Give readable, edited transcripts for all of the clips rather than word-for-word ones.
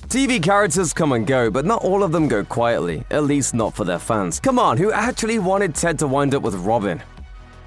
TV characters come and go, but not all of them go quietly, at least not for their fans. Come on, who actually wanted Ted to wind up with Robin?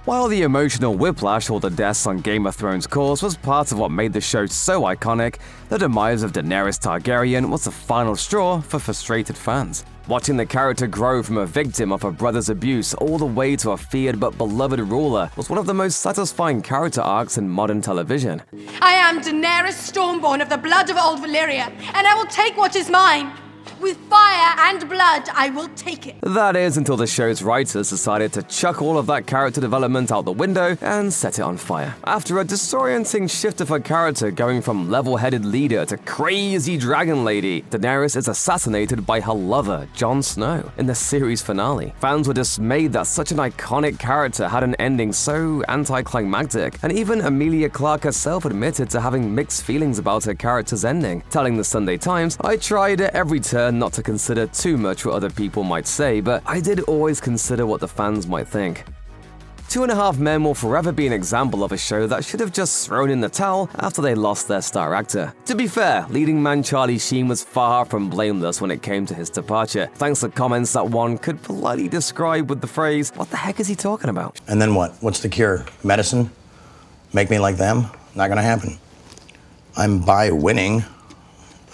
While the emotional whiplash all the deaths on Game of Thrones caused was part of what made the show so iconic, the demise of Daenerys Targaryen was the final straw for frustrated fans. Watching the character grow from a victim of her brother's abuse all the way to a feared but beloved ruler was one of the most satisfying character arcs in modern television. I am Daenerys Stormborn of the blood of old Valyria, and I will take what is mine. With fire and blood, I will take it. That is until the show's writers decided to chuck all of that character development out the window and set it on fire. After a disorienting shift of her character going from level-headed leader to crazy dragon lady, Daenerys is assassinated by her lover, Jon Snow, in the series finale. Fans were dismayed that such an iconic character had an ending so anticlimactic, and even Emilia Clarke herself admitted to having mixed feelings about her character's ending, telling the Sunday Times, "I tried at every turn not to consider too much what other people might say, but I did always consider what the fans might think." 2.5 Men will forever be an example of a show that should have just thrown in the towel after they lost their star actor. To be fair, leading man Charlie Sheen was far from blameless when it came to his departure, thanks to comments that one could politely describe with the phrase, "What the heck is he talking about?" And then what? What's the cure? Medicine? Make me like them? Not gonna happen. I'm by winning.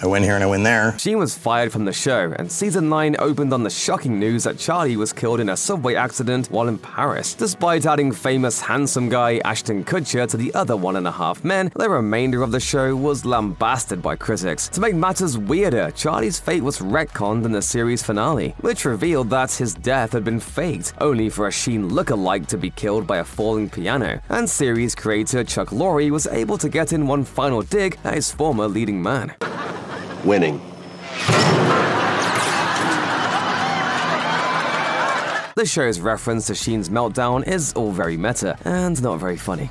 I win here and I win there. Sheen was fired from the show, and season 9 opened on the shocking news that Charlie was killed in a subway accident while in Paris. Despite adding famous handsome guy Ashton Kutcher to the other 1.5 Men, the remainder of the show was lambasted by critics. To make matters weirder, Charlie's fate was retconned in the series finale, which revealed that his death had been faked, only for a Sheen lookalike to be killed by a falling piano, and series creator Chuck Lorre was able to get in one final dig at his former leading man. Winning. The show's reference to Sheen's meltdown is all very meta and not very funny.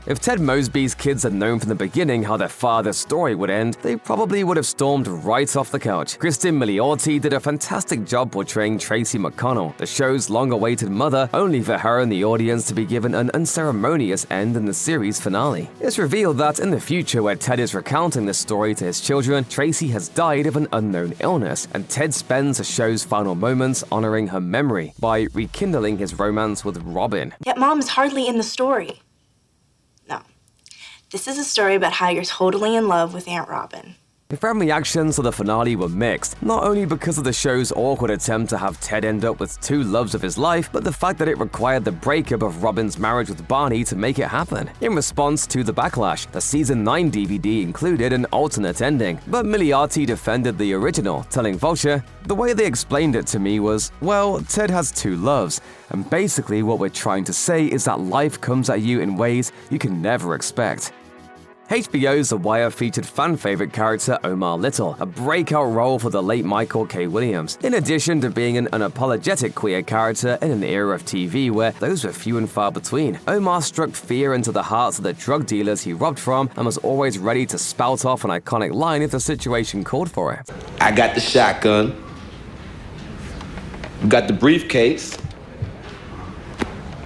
If Ted Mosby's kids had known from the beginning how their father's story would end, they probably would have stormed right off the couch. Kristen Milioti did a fantastic job portraying Tracy McConnell, the show's long-awaited mother, only for her and the audience to be given an unceremonious end in the series finale. It's revealed that in the future where Ted is recounting the story to his children, Tracy has died of an unknown illness, and Ted spends the show's final moments honoring her memory by rekindling his romance with Robin. Yet Mom is hardly in the story. No. This is a story about how you're totally in love with Aunt Robin. The fan reactions to the finale were mixed, not only because of the show's awkward attempt to have Ted end up with two loves of his life, but the fact that it required the breakup of Robin's marriage with Barney to make it happen. In response to the backlash, the Season 9 DVD included an alternate ending, but Milioti defended the original, telling Vulture, "The way they explained it to me was, well, Ted has two loves, and basically what we're trying to say is that life comes at you in ways you can never expect." HBO's The Wire featured fan-favorite character Omar Little, a breakout role for the late Michael K. Williams. In addition to being an unapologetic queer character in an era of TV where those were few and far between, Omar struck fear into the hearts of the drug dealers he robbed from and was always ready to spout off an iconic line if the situation called for it. I got the shotgun. You got the briefcase.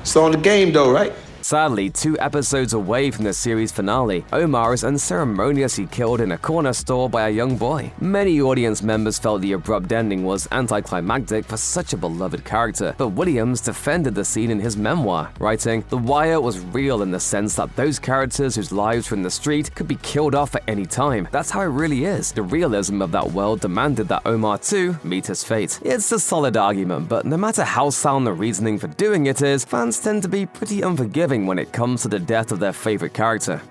It's on the game though, right? Sadly, 2 episodes away from the series finale, Omar is unceremoniously killed in a corner store by a young boy. Many audience members felt the abrupt ending was anticlimactic for such a beloved character, but Williams defended the scene in his memoir, writing, "The Wire was real in the sense that those characters whose lives were in the street could be killed off at any time. That's how it really is. The realism of that world demanded that Omar too meet his fate." It's a solid argument, but no matter how sound the reasoning for doing it is, fans tend to be pretty unforgiving when it comes to the death of their favorite character.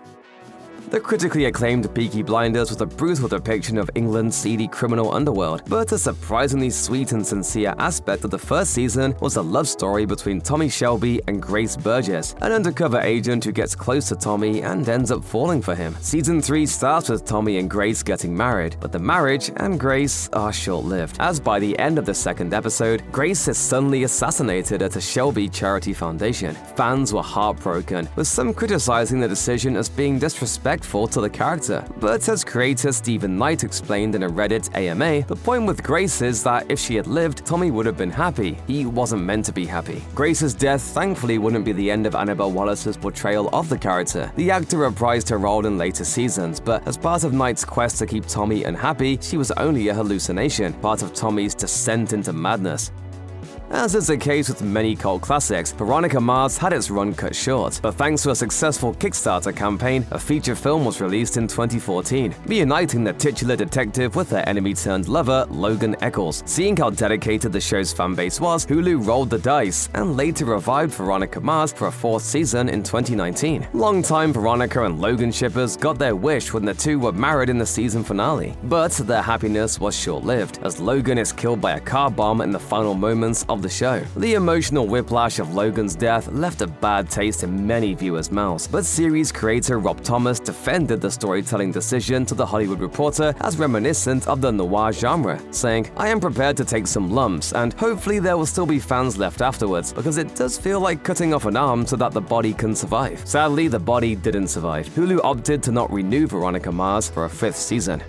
The critically acclaimed Peaky Blinders was a brutal depiction of England's seedy criminal underworld, but a surprisingly sweet and sincere aspect of the first season was a love story between Tommy Shelby and Grace Burgess, an undercover agent who gets close to Tommy and ends up falling for him. Season 3 starts with Tommy and Grace getting married, but the marriage and Grace are short-lived, as by the end of the second episode, Grace is suddenly assassinated at a Shelby charity foundation. Fans were heartbroken, with some criticizing the decision as being disrespectful disrespectful to the character. But as creator Stephen Knight explained in a Reddit AMA, the point with Grace is that if she had lived, Tommy would have been happy. He wasn't meant to be happy. Grace's death thankfully wouldn't be the end of Annabelle Wallace's portrayal of the character. The actor reprised her role in later seasons, but as part of Knight's quest to keep Tommy unhappy, she was only a hallucination, part of Tommy's descent into madness. As is the case with many cult classics, Veronica Mars had its run cut short, but thanks to a successful Kickstarter campaign, a feature film was released in 2014, reuniting the titular detective with her enemy-turned-lover, Logan Echolls. Seeing how dedicated the show's fanbase was, Hulu rolled the dice and later revived Veronica Mars for a 4th season in 2019. Longtime Veronica and Logan shippers got their wish when the two were married in the season finale, but their happiness was short-lived, as Logan is killed by a car bomb in the final moments of the show. The emotional whiplash of Logan's death left a bad taste in many viewers' mouths, but series creator Rob Thomas defended the storytelling decision to The Hollywood Reporter as reminiscent of the noir genre, saying, "I am prepared to take some lumps, and hopefully there will still be fans left afterwards, because it does feel like cutting off an arm so that the body can survive." Sadly, the body didn't survive. Hulu opted to not renew Veronica Mars for a 5th season.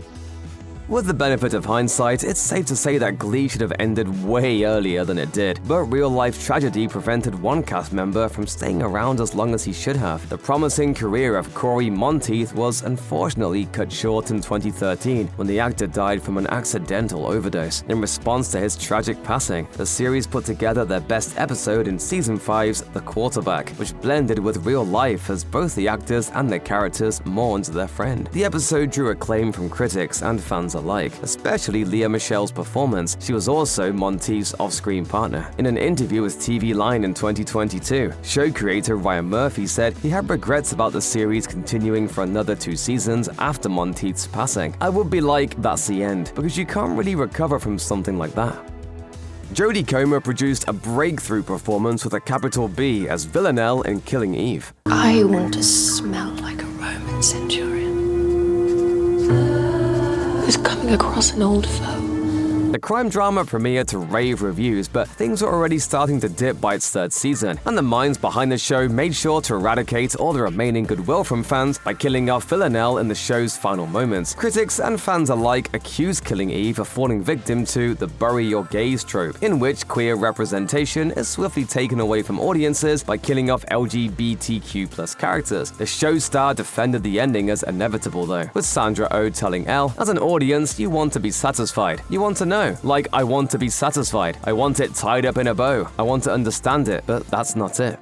With the benefit of hindsight, it's safe to say that Glee should have ended way earlier than it did, but real-life tragedy prevented one cast member from staying around as long as he should have. The promising career of Corey Monteith was unfortunately cut short in 2013 when the actor died from an accidental overdose. In response to his tragic passing, the series put together their best episode in Season 5's The Quarterback, which blended with real life as both the actors and their characters mourned their friend. The episode drew acclaim from critics and fans alike, especially Lea Michele's performance. She was also Monteith's off-screen partner. In an interview with TV Line in 2022, show creator Ryan Murphy said he had regrets about the series continuing for another 2 seasons after Monteith's passing. "I would be like, that's the end, because you can't really recover from something like that." Jodie Comer produced a breakthrough performance with a capital B as Villanelle in Killing Eve. I want to smell like a Roman centurion who's coming across an old foe. The crime drama premiered to rave reviews, but things were already starting to dip by its 3rd season, and the minds behind the show made sure to eradicate all the remaining goodwill from fans by killing off Villanelle in the show's final moments. Critics and fans alike accused Killing Eve of falling victim to the bury your gays trope, in which queer representation is swiftly taken away from audiences by killing off LGBTQ+ characters. The show star defended the ending as inevitable though, with Sandra Oh telling Elle, "As an audience, you want to be satisfied. You want to know. Like, I want to be satisfied. I want it tied up in a bow. I want to understand it, but that's not it."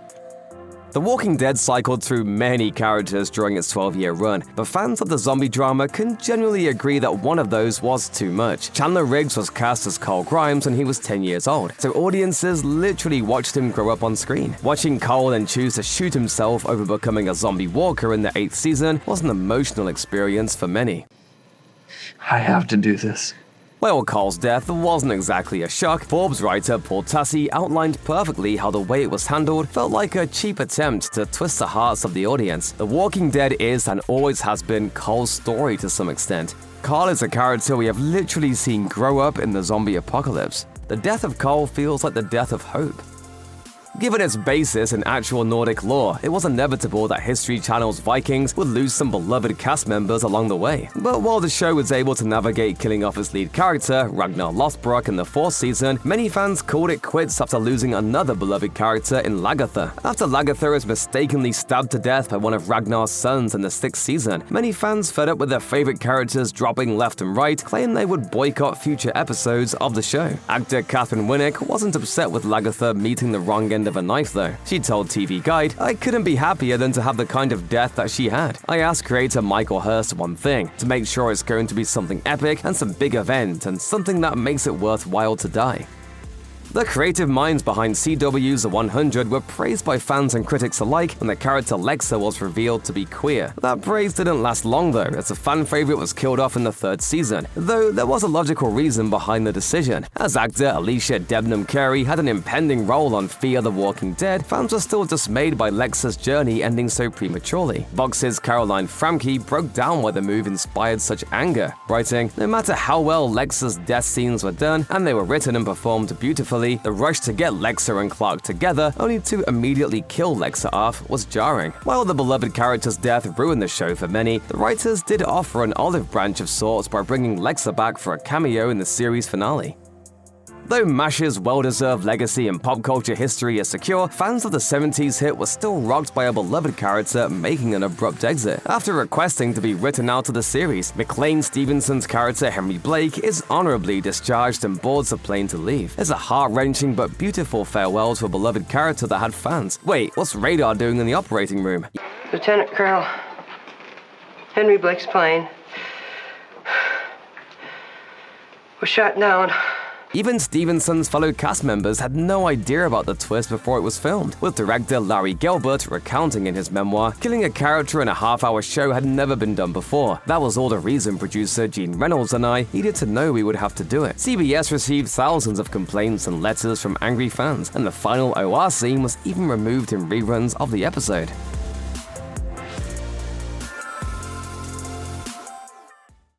The Walking Dead cycled through many characters during its 12-year run, but fans of the zombie drama can generally agree that one of those was too much. Chandler Riggs was cast as Cole Grimes when he was 10 years old, so audiences literally watched him grow up on screen. Watching Cole then choose to shoot himself over becoming a zombie walker in the 8th season was an emotional experience for many. I have to do this. While Cole's death wasn't exactly a shock, Forbes writer Paul Tassi outlined perfectly how the way it was handled felt like a cheap attempt to twist the hearts of the audience. The Walking Dead is and always has been Cole's story to some extent. Carl is a character we have literally seen grow up in the zombie apocalypse. The death of Cole feels like the death of hope. Given its basis in actual Nordic lore, it was inevitable that History Channel's Vikings would lose some beloved cast members along the way. But while the show was able to navigate killing off its lead character, Ragnar Lothbrok, in the 4th season, many fans called it quits after losing another beloved character in Lagertha. After Lagertha is mistakenly stabbed to death by one of Ragnar's sons in the 6th season, many fans fed up with their favorite characters dropping left and right claim they would boycott future episodes of the show. Actor Catherine Winnick wasn't upset with Lagertha meeting the wrong end of a knife though. She told TV Guide, "I couldn't be happier than to have the kind of death that she had. I asked creator Michael Hurst one thing, to make sure it's going to be something epic and some big event and something that makes it worthwhile to die." The creative minds behind CW's The 100 were praised by fans and critics alike when the character Lexa was revealed to be queer. That praise didn't last long though, as a fan favorite was killed off in the 3rd season, though there was a logical reason behind the decision. As actor Alicia Debnam Carey had an impending role on Fear the Walking Dead, fans were still dismayed by Lexa's journey ending so prematurely. Vox's Caroline Framke broke down why the move inspired such anger, writing, "No matter how well Lexa's death scenes were done, and they were written and performed beautifully, finale, the rush to get Lexa and Clark together, only to immediately kill Lexa off, was jarring. While the beloved character's death ruined the show for many, the writers did offer an olive branch of sorts by bringing Lexa back for a cameo in the series finale. Though MASH's well-deserved legacy in pop culture history is secure, fans of the 70s hit were still rocked by a beloved character making an abrupt exit. After requesting to be written out of the series, McLean Stevenson's character Henry Blake is honorably discharged and boards a plane to leave. It's a heart-wrenching but beautiful farewell to a beloved character that had fans. Wait, what's Radar doing in the operating room? Lieutenant Colonel, Henry Blake's plane was shot down. Even Stevenson's fellow cast members had no idea about the twist before it was filmed, with director Larry Gilbert recounting in his memoir, killing a character in a half-hour show had never been done before. That was all the reason producer Gene Reynolds and I needed to know we would have to do it. CBS received thousands of complaints and letters from angry fans, and the final OR scene was even removed in reruns of the episode.